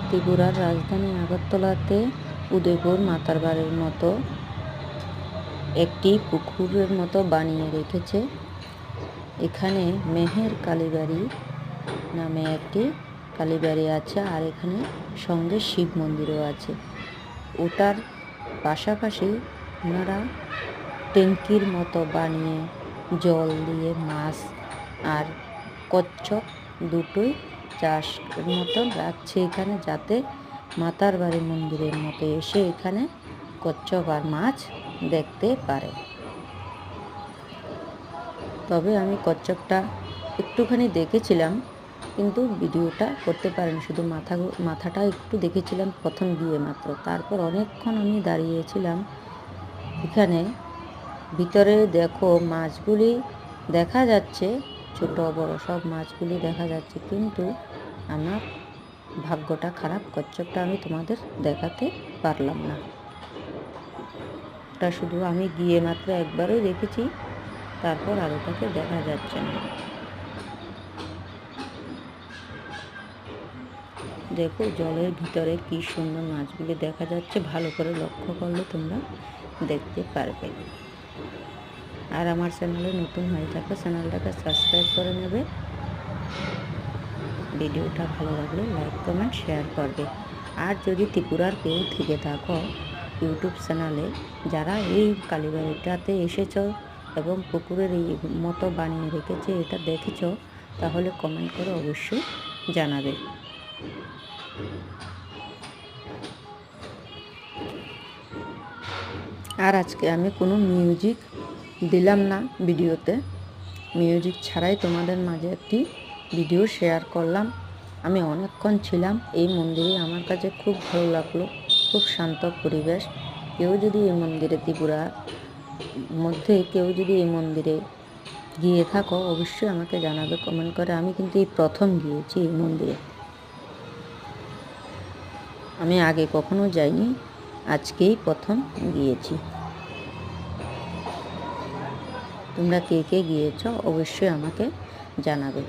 ত্রিপুরার রাজধানী আগরতলাতে উদয়পুর মাতার বাড়ির মতো একটি পুকুরের মতো বানিয়ে রেখেছে। এখানে মেহের কালীবাড়ি নামে একটি কালীবাড়ি আছে, আর এখানে সঙ্গে শিব মন্দিরও আছে। ওটার পাশাপাশি ওনারা ট্যাঙ্কির মতো বানিয়ে জল দিয়ে মাছ আর কচ্ছপ দুটোই চাষের মতন রাখছে এখানে, যাতে মাতার বাড়ি মন্দিরের মতো এসে এখানে কচ্ছপ আর মাছ দেখতে পারে। তবে আমি কচ্ছপটা একটুখানি দেখেছিলাম, কিন্তু ভিডিওটা করতে পারিনি, শুধু মাথাটা একটু দেখেছিলাম প্রথম গিয়ে মাত্র। তারপর অনেকক্ষণ আমি দাঁড়িয়েছিলাম এখানে। ভিতরে দেখো মাছগুলি দেখা যাচ্ছে, ছোট বড় সব মাছগুলি দেখা যাচ্ছে, কিন্তু আমার ভাগ্যটা খারাপ, কচ্ছপটা আমি তোমাদের দেখাতে পারলাম না। ওটা শুধু আমি গিয়ে মাত্র একবারই দেখেছি, তারপর আর ওটাকে দেখা যাচ্ছে না। দেখো জলের ভিতরে কি সুন্দর মাছগুলি দেখা যাচ্ছে, ভালো করে লক্ষ্য করলে তোমরা দেখতে পারবে। আর আমার চ্যানেলে নতুন হয়ে থাকে চ্যানেলটাকে সাবস্ক্রাইব করে নেবে। ভিডিওটা ভালো লাগলে লাইক কমেন্ট শেয়ার করবে। আর যদি ত্রিপুরার কেউ থেকে থাকো ইউটিউব চ্যানেলে, যারা এই কালীবাড়িটাতে এসেছ এবং পুকুরের এই মতো বানিয়ে রেখেছে এটা দেখেছ, তাহলে কমেন্ট করে অবশ্যই জানাবে। আর আজকে আমি কোনো মিউজিক দিলাম না ভিডিওতে, মিউজিক ছাড়াই তোমাদের মাঝে একটি ভিডিও শেয়ার করলাম। আমি অনেকক্ষণ ছিলাম এই মন্দিরে, আমার কাছে খুব ভালো লাগলো, খুব শান্ত পরিবেশ। কেউ যদি এই মন্দিরে, ত্রিপুরার মধ্যে কেউ যদি এই মন্দিরে গিয়ে থাকো অবশ্যই আমাকে জানাবে কমেন্ট করে। আমি কিন্তু এই প্রথম গিয়েছি এই মন্দিরে, আমি আগে কখনো যাইনি, আজকেই প্রথম গিয়েছি। তোমরা কে কে গিয়েছ অবশ্যই আমাকে জানাবে।